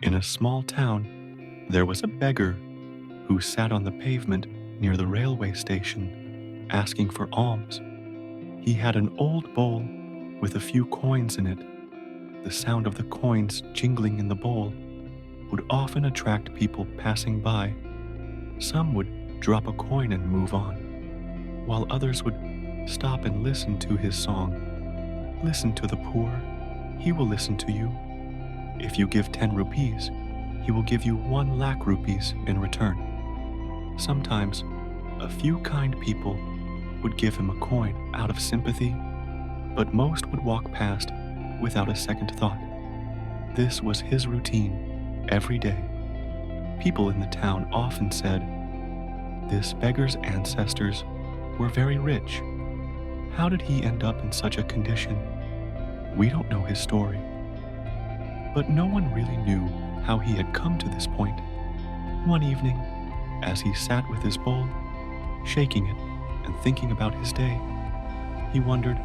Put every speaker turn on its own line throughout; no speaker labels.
In a small town, there was a beggar who sat on the pavement near the railway station asking for alms. He had an old bowl with a few coins in it. The sound of the coins jingling in the bowl would often attract people passing by. Some would drop a coin and move on, while others would stop and listen to his song. Listen to the poor, he will listen to you. If you give 10 rupees, he will give you 1 lakh rupees in return. Sometimes, a few kind people would give him a coin out of sympathy, but most would walk past without a second thought. This was his routine every day. People in the town often said, "This beggar's ancestors were very rich. How did he end up in such a condition? We don't know his story." But no one really knew how he had come to this point. One evening, as he sat with his bowl, shaking it and thinking about his day, he wondered,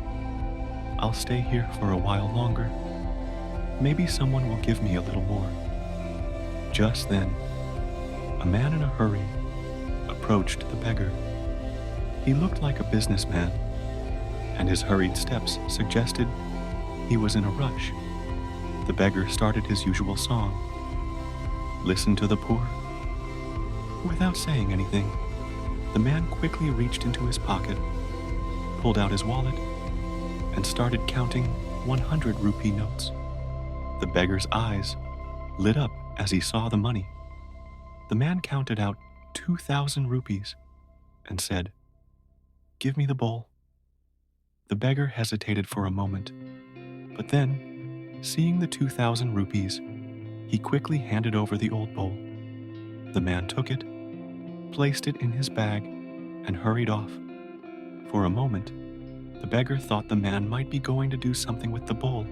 "I'll stay here for a while longer. Maybe someone will give me a little more." Just then, a man in a hurry approached the beggar. He looked like a businessman, and his hurried steps suggested he was in a rush. The beggar started his usual song, "Listen to the poor." Without saying anything, the man quickly reached into his pocket, pulled out his wallet, and started counting 100 rupee notes. The beggar's eyes lit up as he saw the money. The man counted out 2,000 rupees and said, "Give me the bowl." The beggar hesitated for a moment, but then, seeing the 2,000 rupees, he quickly handed over the old bowl. The man took it, placed it in his bag, and hurried off. For a moment, the beggar thought the man might be going to do something with the bowl,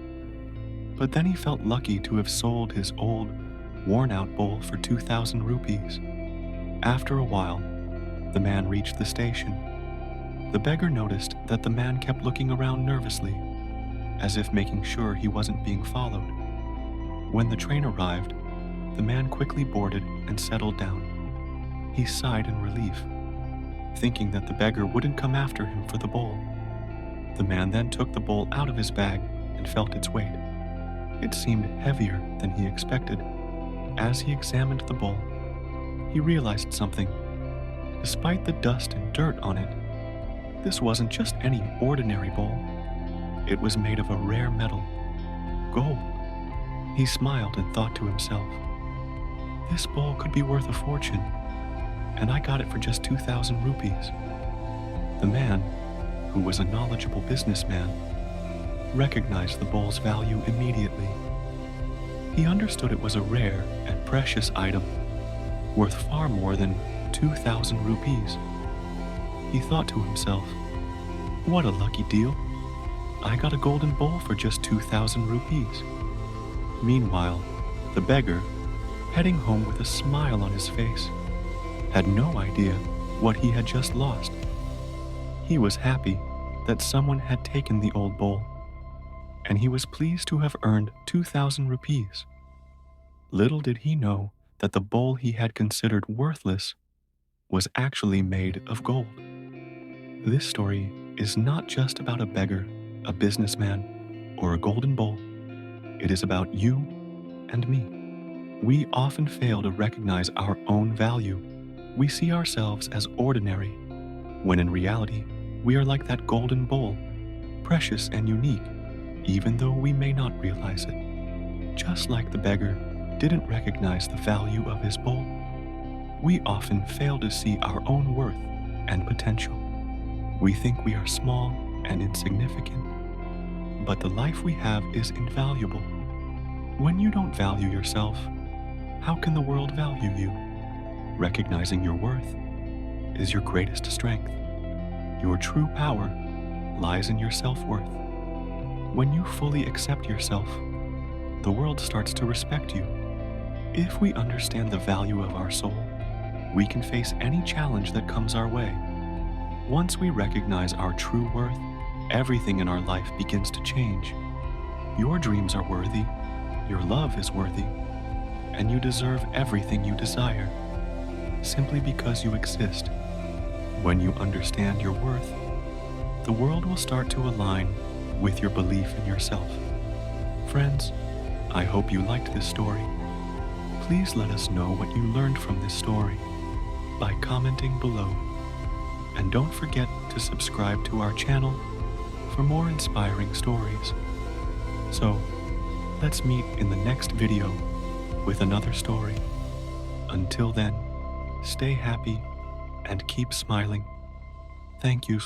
but then he felt lucky to have sold his old, worn-out bowl for 2,000 rupees. After a while, the man reached the station. The beggar noticed that the man kept looking around nervously, as if making sure he wasn't being followed. When the train arrived, the man quickly boarded and settled down. He sighed in relief, thinking that the beggar wouldn't come after him for the bowl. The man then took the bowl out of his bag and felt its weight. It seemed heavier than he expected. As he examined the bowl, he realized something. Despite the dust and dirt on it, this wasn't just any ordinary bowl. It was made of a rare metal, gold. He smiled and thought to himself, "This bowl could be worth a fortune, and I got it for just 2,000 rupees." The man, who was a knowledgeable businessman, recognized the bowl's value immediately. He understood it was a rare and precious item, worth far more than 2,000 rupees. He thought to himself, "What a lucky deal. I got a golden bowl for just 2,000 rupees. Meanwhile, the beggar, heading home with a smile on his face, had no idea what he had just lost. He was happy that someone had taken the old bowl, and he was pleased to have earned 2,000 rupees. Little did he know that the bowl he had considered worthless was actually made of gold. This story is not just about a beggar, a businessman, or a golden bowl. It is about you and me. We often fail to recognize our own value. We see ourselves as ordinary, when in reality, we are like that golden bowl, precious and unique, even though we may not realize it. Just like the beggar didn't recognize the value of his bowl, we often fail to see our own worth and potential. We think we are small and insignificant, but the life we have is invaluable. When you don't value yourself, how can the world value you? Recognizing your worth is your greatest strength. Your true power lies in your self-worth. When you fully accept yourself, the world starts to respect you. If we understand the value of our soul, we can face any challenge that comes our way. Once we recognize our true worth, everything in our life begins to change. Your dreams are worthy. Your love is worthy. and you deserve everything you desire, simply because you exist. When you understand your worth, the world will start to align with your belief in yourself. Friends, I hope you liked this story. Please let us know what you learned from this story by commenting below. And don't forget to subscribe to our channel for more inspiring stories. So, let's meet in the next video with another story. Until then, stay happy and keep smiling. Thank you.